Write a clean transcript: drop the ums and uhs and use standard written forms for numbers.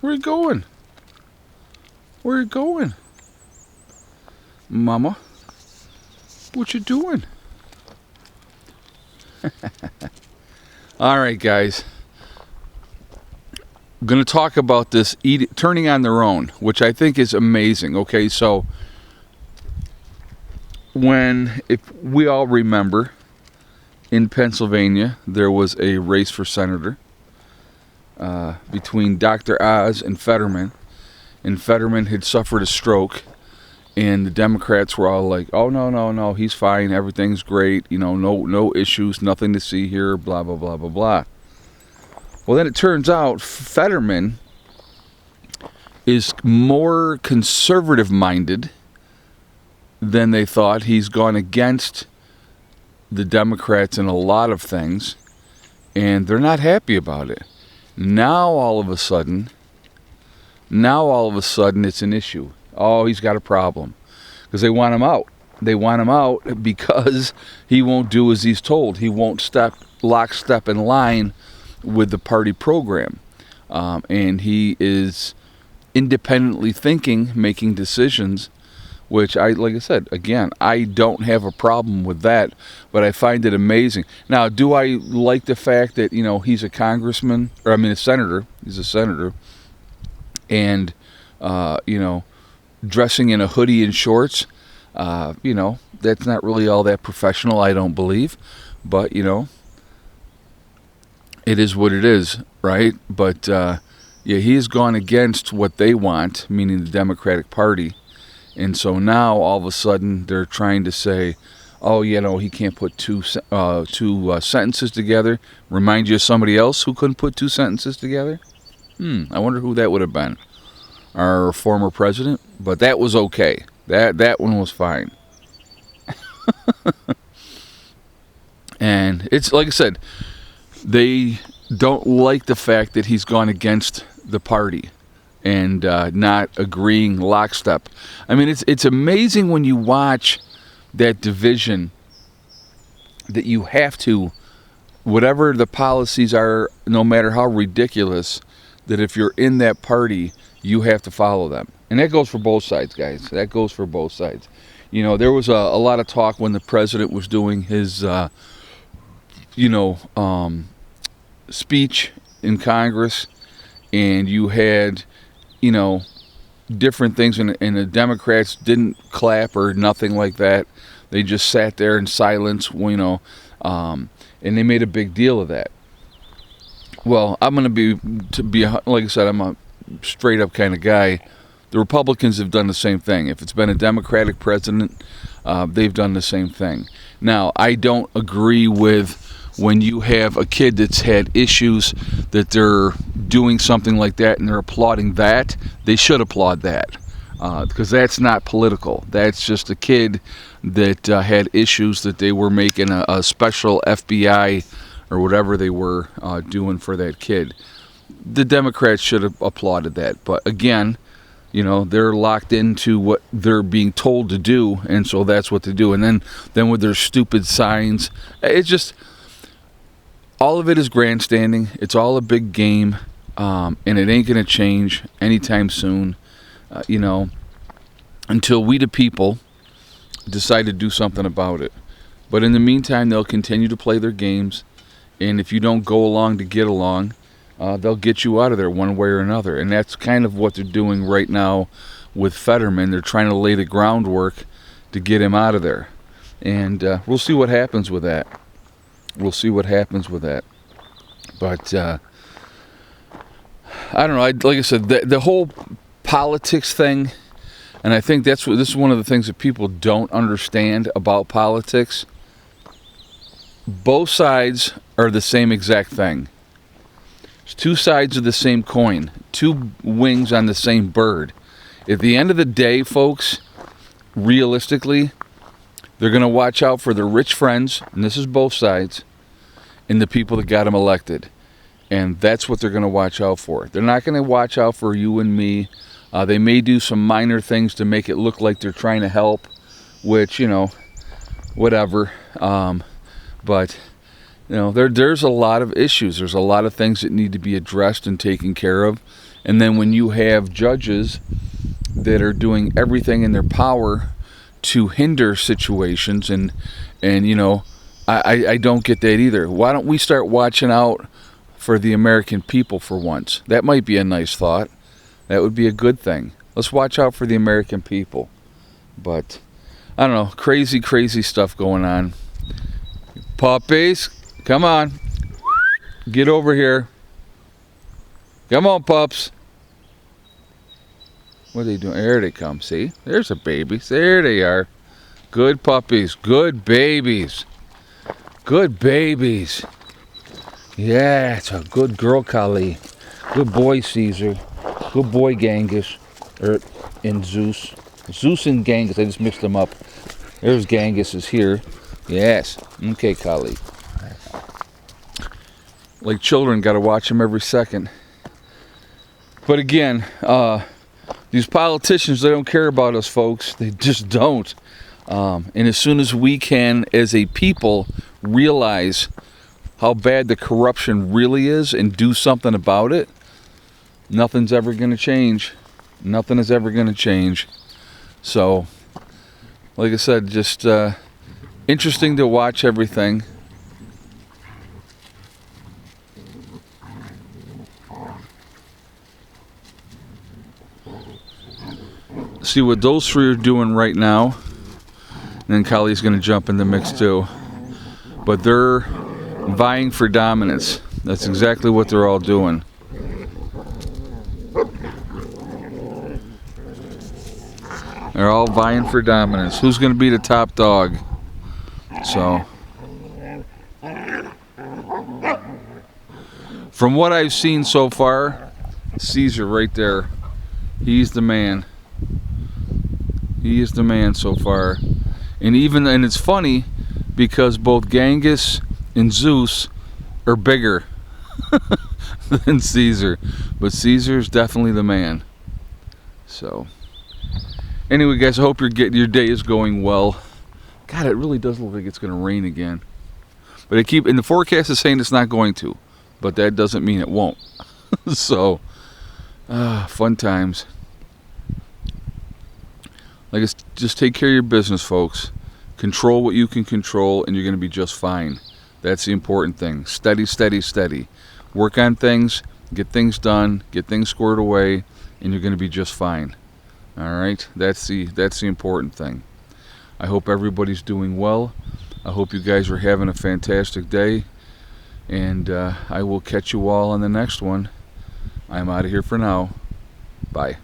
Where you going? Where you going? Mama, what you doing? All right, guys. I'm going to talk about this turning on their own, which I think is amazing. Okay, so if we all remember, in Pennsylvania, there was a race for senator between Dr. Oz and Fetterman. And Fetterman had suffered a stroke. And the Democrats were all like, "Oh no, he's fine. Everything's great. You know, no issues, nothing to see here. Blah blah blah blah blah." Well, then it turns out Fetterman is more conservative-minded than they thought. He's gone against the Democrats in a lot of things, and they're not happy about it. Now all of a sudden, it's an issue. Oh, he's got a problem. Because they want him out. They want him out because he won't do as he's told. He won't lockstep in line with the party program. And he is independently thinking, making decisions, which like I said, again, I don't have a problem with that, but I find it amazing. Now, do I like the fact that, he's a congressman, a senator, he's a senator, and, dressing in a hoodie and shorts, that's not really all that professional, I don't believe. But, it is what it is, right? But, he has gone against what they want, meaning the Democratic Party. And so now, all of a sudden, they're trying to say, oh, he can't put two sentences together. Remind you of somebody else who couldn't put two sentences together? I wonder who that would have been. Our former president, but that was okay. That one was fine. And it's like I said, they don't like the fact that he's gone against the party and not agreeing lockstep. I mean, it's amazing when you watch that division that you have to, whatever the policies are, no matter how ridiculous, that if you're in that party, you have to follow them. And that goes for both sides, guys. That goes for both sides. There was a lot of talk when the president was doing his, speech in Congress, and you had, different things, and the Democrats didn't clap or nothing like that. They just sat there in silence, and they made a big deal of that. Well, I'm going to be like I said, I'm a straight up kind of guy. The Republicans have done the same thing. If it's been a Democratic president, they've done the same thing. Now, I don't agree with when you have a kid that's had issues that they're doing something like that and they're applauding that. They should applaud that because that's not political. That's just a kid that had issues that they were making a special FBI or whatever they were doing for that kid. The Democrats should have applauded that. But again, they're locked into what they're being told to do, and so that's what they do. And then with their stupid signs, it's just, all of it is grandstanding. It's all a big game, and it ain't going to change anytime soon, until we the people decide to do something about it. But in the meantime, they'll continue to play their games, and if you don't go along to get along, they'll get you out of there one way or another. And that's kind of what they're doing right now with Fetterman. They're trying to lay the groundwork to get him out of there. And we'll see what happens with that. But I don't know. Like I said, the whole politics thing, and I think this is one of the things that people don't understand about politics. Both sides are the same exact thing. It's two sides of the same coin, two wings on the same bird. At the end of the day, folks, realistically, they're going to watch out for their rich friends, and this is both sides, and the people that got them elected. And that's what they're going to watch out for. They're not going to watch out for you and me. They may do some minor things to make it look like they're trying to help, which, whatever. But You know, there's a lot of issues. There's a lot of things that need to be addressed and taken care of. And then when you have judges that are doing everything in their power to hinder situations, and you know, I don't get that either. Why don't we start watching out for the American people for once? That might be a nice thought. That would be a good thing. Let's watch out for the American people. But I don't know, crazy stuff going on. Puppies, come on. Get over here. Come on, pups. What are they doing? There they come. See? There's a baby. There they are. Good puppies. Good babies. Good babies. Yeah, it's a good girl, Kali. Good boy, Caesar. Good boy, Genghis. And Zeus. Zeus and Genghis. I just mixed them up. There's Genghis is here. Yes. Okay, Kali. Like children, got to watch them every second. But again, these politicians, they don't care about us, folks. They just don't. And as soon as we can, as a people, realize how bad the corruption really is and do something about it, nothing's ever going to change. Nothing is ever going to change. So, like I said, just interesting to watch everything. See what those three are doing right now. And then Kali's going to jump in the mix too. But they're vying for dominance. That's exactly what they're all doing. They're all vying for dominance. Who's going to be the top dog? So, from what I've seen so far, Caesar right there, he's the man. He is the man so far. And it's funny because both Genghis and Zeus are bigger than Caesar. But Caesar's definitely the man. So, anyway, guys, I hope your day is going well. God, it really does look like it's going to rain again. But in the forecast is saying it's not going to. But that doesn't mean it won't. So, fun times. Just take care of your business, folks. Control what you can control, and you're going to be just fine. That's the important thing. Steady, steady, steady. Work on things, get things done, get things squared away, and you're going to be just fine. All right? That's the important thing. I hope everybody's doing well. I hope you guys are having a fantastic day. And I will catch you all on the next one. I'm out of here for now. Bye.